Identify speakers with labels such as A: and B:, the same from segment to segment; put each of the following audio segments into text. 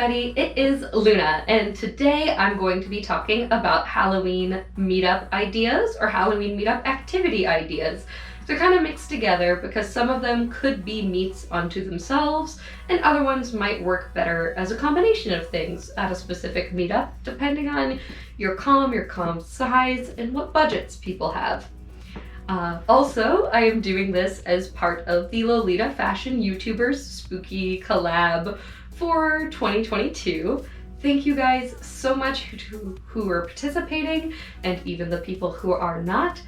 A: everybody, it is Luna, and today I'm going to be talking about Halloween meetup ideas or Halloween meetup activity ideas. They're kind of mixed together because some of them could be meets unto themselves and other ones might work better as a combination of things at a specific meetup depending on your comm size, and what budgets people have. Also, I am doing this as part of the Lolita Fashion YouTubers Spooky Collab for 2022. Thank you guys so much who are participating, and even the people who are not.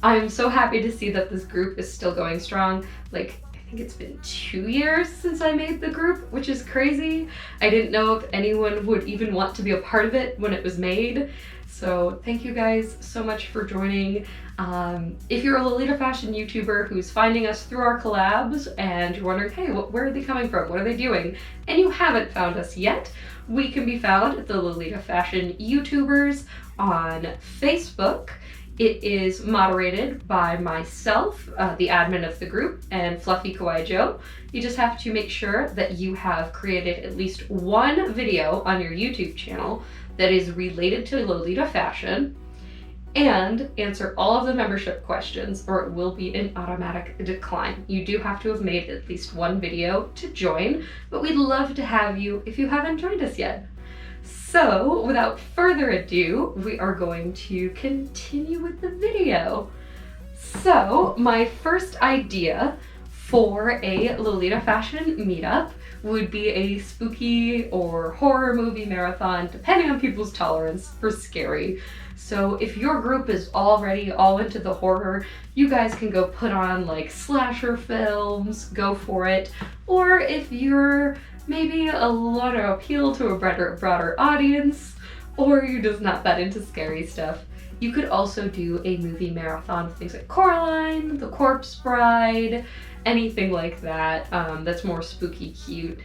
A: I'm so happy to see that this group is still going strong. I think it's been 2 years since I made the group, which is crazy. I didn't know if anyone would even want to be a part of it when it was made. So thank you guys so much for joining. If you're a Lolita fashion YouTuber who's finding us through our collabs and you're wondering, hey, where are they coming from? What are they doing? And you haven't found us yet, we can be found at the Lolita Fashion YouTubers on Facebook. It is moderated by myself, the admin of the group, and Fluffy Kawaii Joe. You just have to make sure that you have created at least one video on your YouTube channel that is related to Lolita fashion, and answer all of the membership questions or it will be an automatic decline. You do have to have made at least one video to join, but we'd love to have you if you haven't joined us yet. So without further ado, we are going to continue with the video. So my first idea for a Lolita fashion meetup would be a spooky or horror movie marathon, depending on people's tolerance for scary. So if your group is already all into the horror, you guys can go put on slasher films, go for it. Or if you're maybe a lot of appeal to a broader audience, or you're just not that into scary stuff, you could also do a movie marathon, things like Coraline, The Corpse Bride, anything like that that's more spooky cute.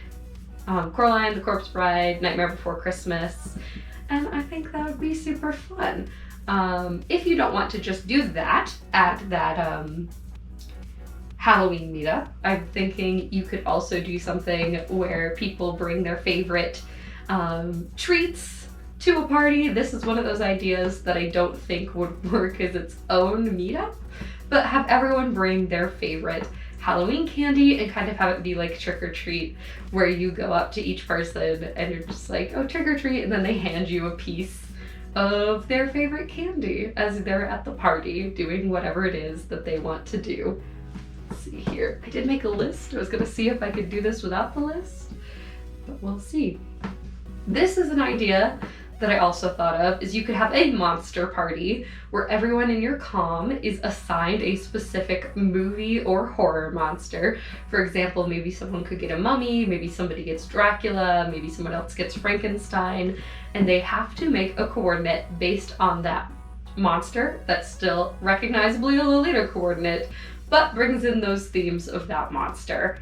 A: Coraline, The Corpse Bride, Nightmare Before Christmas, and I think that would be super fun. If you don't want to just do that at that Halloween meetup, I'm thinking you could also do something where people bring their favorite treats to a party. This is one of those ideas that I don't think would work as its own meetup, but have everyone bring their favorite Halloween candy and kind of have it be like trick or treat, where you go up to each person and you're just like, oh, trick or treat, and then they hand you a piece of their favorite candy as they're at the party doing whatever it is that they want to do. Let's see here. I did make a list. I was gonna see if I could do this without the list, but we'll see. This is an idea that I also thought of, is you could have a monster party where everyone in your comm is assigned a specific movie or horror monster. For example, maybe someone could get a mummy, maybe somebody gets Dracula, maybe someone else gets Frankenstein, and they have to make a coordinate based on that monster that's still recognizably a Lolita coordinate, but brings in those themes of that monster.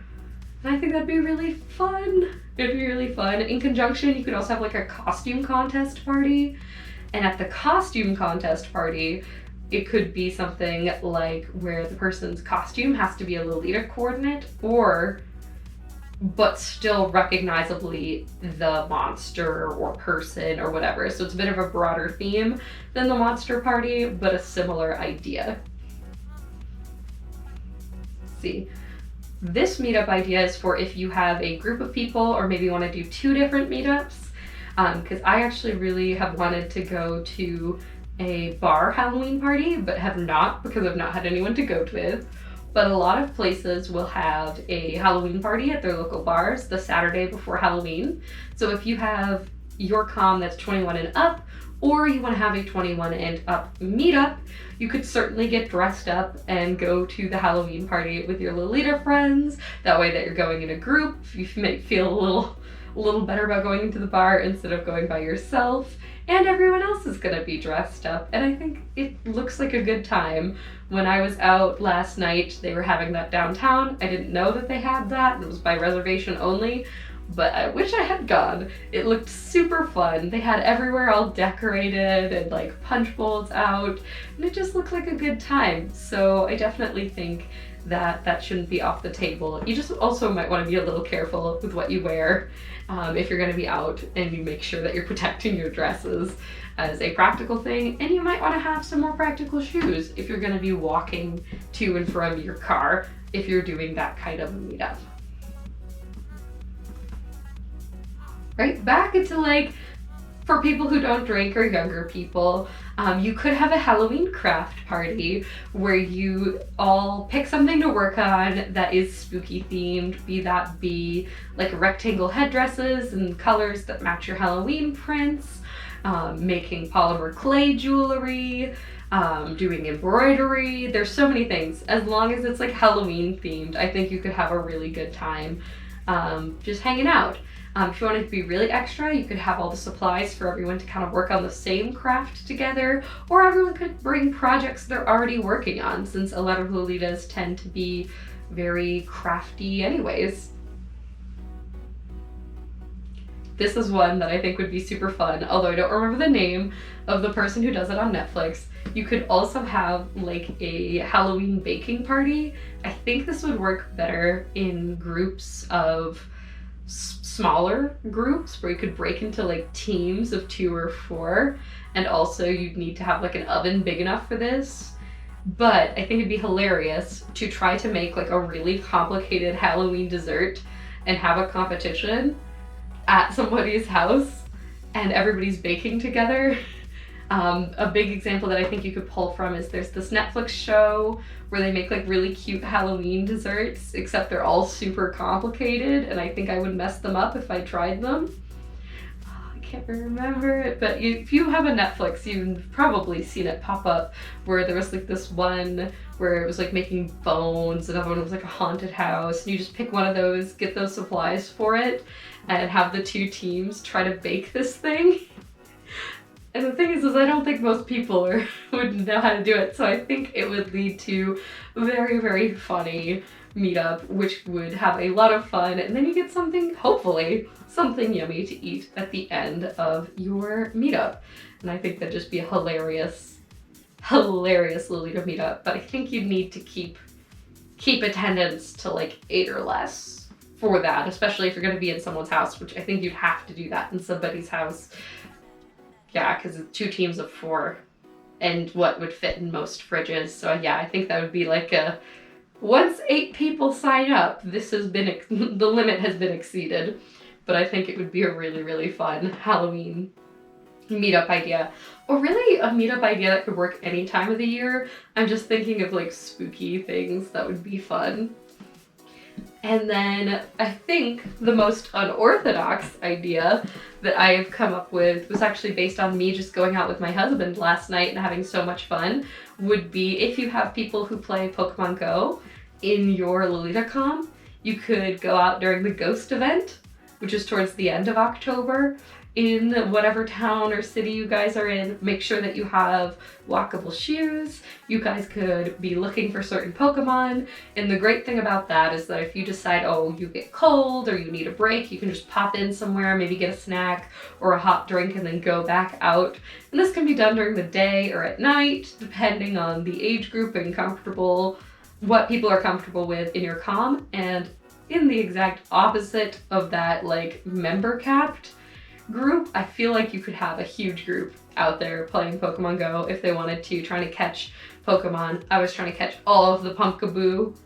A: And I think that'd be really fun. It'd be really fun. In conjunction, you could also have a costume contest party. And at the costume contest party, it could be something like where the person's costume has to be a Lolita coordinate, but still recognizably the monster or person or whatever. So it's a bit of a broader theme than the monster party, but a similar idea. Let's see. This meetup idea is for if you have a group of people or maybe want to do 2 different meetups, because I actually really have wanted to go to a bar Halloween party, but have not because I've not had anyone to go with. But a lot of places will have a Halloween party at their local bars the Saturday before Halloween. So if you have your comm that's 21 and up, or you want to have a 21 and up meetup, you could certainly get dressed up and go to the Halloween party with your Lolita friends. That way that you're going in a group, you might feel a little better about going into the bar instead of going by yourself. And everyone else is gonna be dressed up, and I think it looks like a good time. When I was out last night, they were having that downtown. I didn't know that they had that. It was by reservation only. but I wish I had gone. It looked super fun. They had everywhere all decorated and like punch bowls out, and it just looked like a good time. So I definitely think that that shouldn't be off the table. You just also might want to be a little careful with what you wear if you're going to be out, and you make sure that you're protecting your dresses as a practical thing. And you might want to have some more practical shoes if you're going to be walking to and from your car if you're doing that kind of a meetup. Right, back into like, for people who don't drink or younger people, you could have a Halloween craft party where you all pick something to work on that is spooky themed, be like rectangle headdresses and colors that match your Halloween prints, making polymer clay jewelry, doing embroidery. There's so many things. As long as it's like Halloween themed, I think you could have a really good time just hanging out. If you wanted to be really extra, you could have all the supplies for everyone to kind of work on the same craft together, or everyone could bring projects they're already working on, since a lot of Lolitas tend to be very crafty anyways. This is one that I think would be super fun, although I don't remember the name of the person who does it on Netflix. You could also have like a Halloween baking party. I think this would work better in groups of smaller groups where you could break into like teams of 2 or 4, and also you'd need to have like an oven big enough for this. But I think it'd be hilarious to try to make like a really complicated Halloween dessert and have a competition at somebody's house and everybody's baking together. A big example that I think you could pull from is there's this Netflix show where they make like really cute Halloween desserts, except they're all super complicated, and I think I would mess them up if I tried them. I can't remember it, but if you have a Netflix, you've probably seen it pop up, where there was like this one where it was like making bones, another one was like a haunted house, and you just pick one of those, get those supplies for it, and have the 2 teams try to bake this thing. And the thing is I don't think most people would know how to do it, so I think it would lead to a very, very funny meetup, which would have a lot of fun, and then you get something, hopefully, something yummy to eat at the end of your meetup. And I think that'd just be a hilarious Lolita meetup, but I think you'd need to keep attendance to like 8 or less for that, especially if you're going to be in someone's house, which I think you'd have to do that in somebody's house. Yeah, because it's 2 teams of 4 and what would fit in most fridges. So yeah, I think that would be like once 8 people sign up, the limit has been exceeded. But I think it would be a really, really fun Halloween meetup idea. Or really a meetup idea that could work any time of the year. I'm just thinking of like spooky things that would be fun. And then I think the most unorthodox idea that I've come up with was actually based on me just going out with my husband last night and having so much fun, would be if you have people who play Pokemon Go in your LolitaCon, you could go out during the Ghost event, which is towards the end of October, in whatever town or city you guys are in. Make sure that you have walkable shoes. You guys could be looking for certain Pokemon, and the great thing about that is that if you decide, oh, you get cold or you need a break, you can just pop in somewhere, maybe get a snack or a hot drink, and then go back out. And this can be done during the day or at night, depending on the age group and what people are comfortable with in your comm. And in the exact opposite of that, like member capped group, I feel like you could have a huge group out there playing Pokemon Go if they wanted to, trying to catch Pokemon. I was trying to catch all of the Pumpkaboo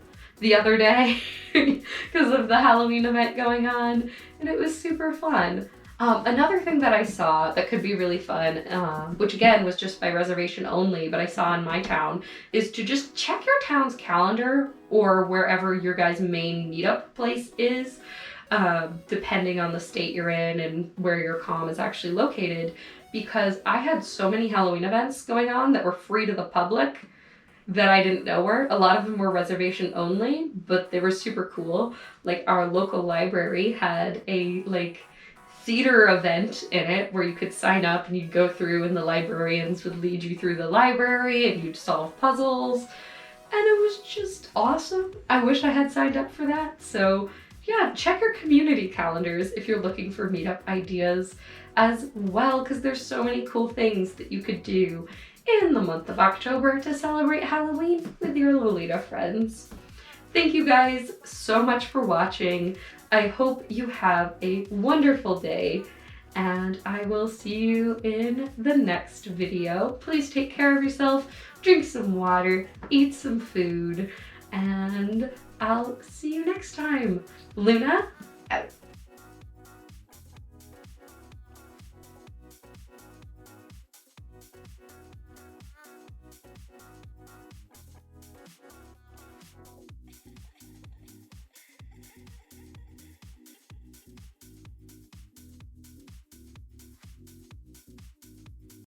A: the other day because of the Halloween event going on, and it was super fun. Another thing that I saw that could be really fun, which again was just by reservation only, but I saw in my town, is to just check your town's calendar or wherever your guys' main meetup place is, depending on the state you're in and where your comm is actually located, because I had so many Halloween events going on that were free to the public that I didn't know were. A lot of them were reservation only, but they were super cool. Like our local library had a theater event in it where you could sign up and you'd go through and the librarians would lead you through the library and you'd solve puzzles, and it was just awesome. I wish I had signed up for that. So yeah, check your community calendars if you're looking for meetup ideas as well, because there's so many cool things that you could do in the month of October to celebrate Halloween with your Lolita friends. Thank you guys so much for watching. I hope you have a wonderful day, and I will see you in the next video. Please take care of yourself, drink some water, eat some food, and I'll see you next time. Luna, out.